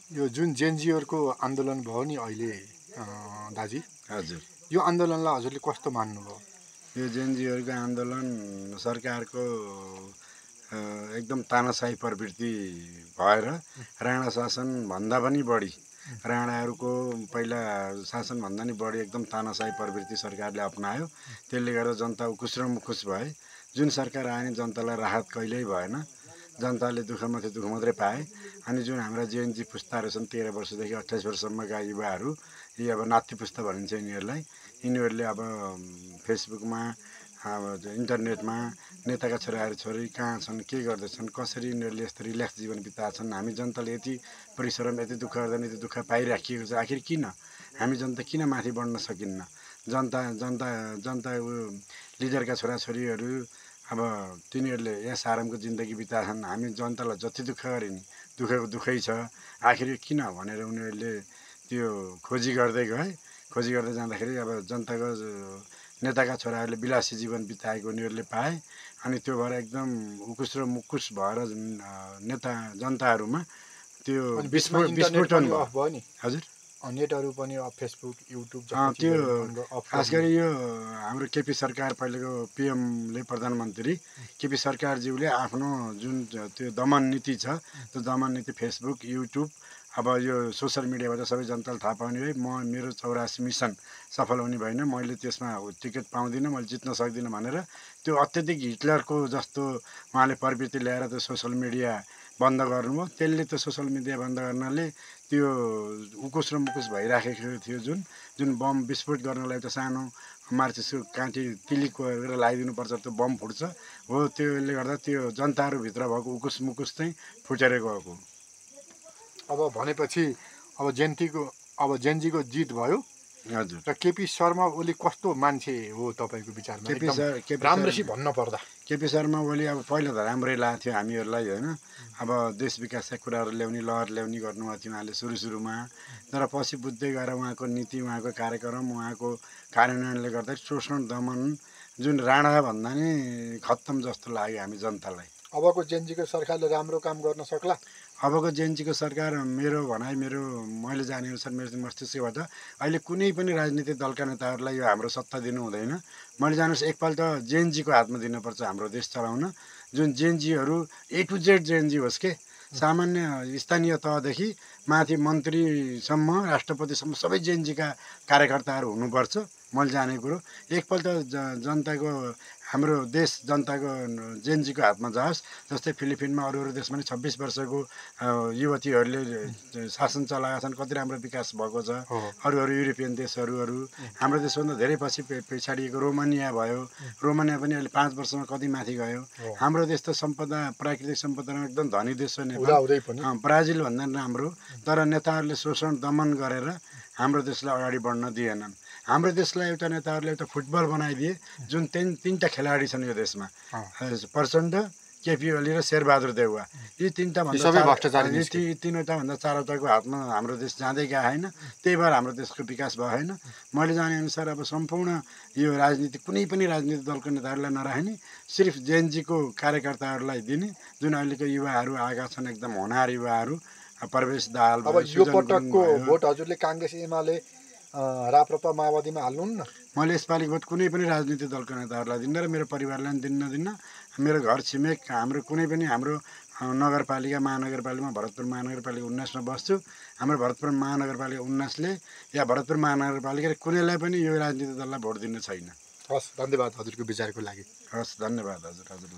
यो जुन जेनजीहरूको आन्दोलन भयो नि अहिले दाजी, हजुर, यो आन्दोलनलाई हजुरले कस्तो मान्नुभयो? यो जेनजीहरूको आन्दोलन सरकारको एकदम तानाशाही प्रवृत्ति भएर राणा शासनभन्दा पनि बढी, राणाहरूको पहिला शासनभन्दा नि बढी एकदम तानाशाही प्रवृत्ति सरकारले अपनायो। त्यसले गर्दा जनता उकुस र मुकुस भए। जुन सरकार आए नि जनतालाई राहत कहिल्यै भएन। जनताले दुःख मात्रै पाए। अनि जुन हाम्रा जेएनजी पुस्ताहरू छन् 13 वर्षदेखि 28 वर्षसम्मका युवाहरू, यी अब नाति पुस्ता भनिन्छ यिनीहरूलाई, यिनीहरूले अब फेसबुकमा, इन्टरनेटमा नेताका छोराछोरी कहाँ छन्, के गर्दैछन्, कसरी यिनीहरूले यस्तो रिल्याक्स जीवन बिताएछन्, हामी जनताले यति परिश्रम, यति दुःख गर्दा यति दुःख पाइराखिएको छ, आखिर किन हामी जनता किन माथि बढ्न सकिन्न? जनता लिडरका छोराछोरीहरू अब तिनीहरूले यहाँ सारामको जिन्दगी बिताएछन्, हामी जनतालाई जति दुःख गरे नि दुःखै छ, आखिर किन भनेर उनीहरूले त्यो खोजी गर्दै गए। खोजी गर्दै जाँदाखेरि अब जनताको नेताका छोराहरूले विलासी जीवन बिताएको उनीहरूले पाए। अनि त्यो भएर एकदम उकुस र मुकुस भएर जनताहरूमा त्यो विस्फोटन भयो नि। हजुर, नेटहरू पनि फेसबुक, युट्युब त्यो खास गरी यो हाम्रो केपी सरकार, पहिलेको पिएमले, प्रधानमन्त्री केपी सरकारज्यूले आफ्नो जुन त्यो दमन नीति छ, त्यो दमन नीति फेसबुक, युट्युब, अब यो सोसियल मिडियाबाट सबै जनताले थाहा पाउने है, मेरो 84 मिसन सफल हुने भएन, मैले त्यसमा टिकट पाउँदिनँ, मैले जित्न सक्दिनँ भनेर त्यो अत्यधिक हिटलरको जस्तो उहाँले प्रवृत्ति ल्याएर त्यो सोसियल मिडिया बन्द गर्नुभयो। त्यसले त्यो सोसियल मिडिया बन्द गर्नाले त्यो उकुस र मुकुस भइराखेको थियो। जुन बम विस्फोट गर्नलाई एउटा सानो मार्चिसको काँटी तिलिक गरेर लगाइदिनुपर्छ, त्यो बम फुट्छ हो। त्यसले गर्दा त्यो जनताहरूभित्र भएको उकुस मुकुस चाहिँ फुटेर गएको। अब भनेपछि अब जेनजीको जित भयो। हजुर। र केपी शर्मा ओली कस्तो मान्छे हो तपाईँको विचारमा? राम्रसी भन्न पर्दा केपी शर्मा ओली अब पहिला त राम्रै लाग्थ्यो हामीहरूलाई, होइन? अब देश विकासका कुराहरू ल्याउने, लहर ल्याउने गर्नुभएको थियो उहाँले सुरुमा। तर पछि बुझ्दै गएर उहाँको नीति, उहाँको कार्यक्रम, उहाँको कार्यान्वयनले गर्दा शोषण दमन जुन राणा भन्दा नि खत्तम जस्तो लाग्यो हामी जनतालाई। अबको जेनजीको सरकारले राम्रो काम गर्न सक्ला? अबको जेएनजीको सरकार, मेरो भनाइ, मैले जाने अनुसार, मेरो मस्तिष्कबाट अहिले कुनै पनि राजनीतिक दलका नेताहरूलाई यो हाम्रो सत्ता दिनु हुँदैन। मैले जानुस् एकपल्ट जेएनजीको हातमा दिनुपर्छ हाम्रो देश चलाउन। जुन जेएनजीहरू A to Z जेएनजी होस् के, सामान्य स्थानीय तहदेखि माथि मन्त्रीसम्म, राष्ट्रपतिसम्म सबै जेएनजीका कार्यकर्ताहरू हुनुपर्छ। मैले जाने कुरो एकपल्ट जनताको, हाम्रो देश जनताको जेएनजीको हातमा जाओस्। जस्तै फिलिपिनमा, अरू देशमा नि 26 वर्षको युवतीहरूले शासन चलाएका छन्, कति राम्रो विकास भएको छ। अरू युरोपियन देशहरू, हाम्रो देशभन्दा धेरै पछि पछाडिएको रोमानिया भयो। रोमानिया पनि अहिले 5 वर्षमा कति माथि गयो। हाम्रो देश त प्राकृतिक सम्पदामा एकदम धनी देश हो नेपाल, ब्राजिल भन्दा राम्रो। तर नेताहरूले शोषण दमन गरेर हाम्रो देशलाई अगाडि बढ्न दिएनन्। हाम्रो देशलाई एउटा नेताहरूले एउटा फुटबल बनाइदिए, जुन तीनटा खेलाडी छन् यो देशमा, प्रचण्ड, केपी ओली र शेरबहादुर देउवा। यी तीनवटा भन्दा चारवटाको हातमा हाम्रो देश जाँदै गएको होइन। त्यही भएर हाम्रो देशको विकास भएन। मैले जाने अनुसार अब सम्पूर्ण यो राजनीति, कुनै पनि राजनीतिक दलको नेताहरूलाई नराख्ने, सिर्फ जेएनजीको कार्यकर्ताहरूलाई दिने। जुन अहिलेको युवाहरू आएका छन्, एकदम होनहार युवाहरू, प्रवेश दाहाल। अब यो पटकको भोट हजुरले काङ्ग्रेस, एमाले, राप्रपा, माओवादीमा हाल्नुहुन्न? मैले यसपालिको भोट कुनै पनि राजनीतिक दलका नेताहरूलाई दिन्न र मेरो परिवारलाई पनि दिन्न। मेरो घर छिमेक, हाम्रो कुनै पनि, हाम्रो नगरपालिका, महानगरपालिकामा, भरतपुर महानगरपालिका 19मा बस्छु। हाम्रो भरतपुर महानगरपालिका 19ले या भरतपुर महानगरपालिका कुनैलाई पनि यो राजनीतिक दललाई भोट दिनु छैन। हस्, धन्यवाद हजुरको विचारको लागि। हस्, धन्यवाद हजुरलाई।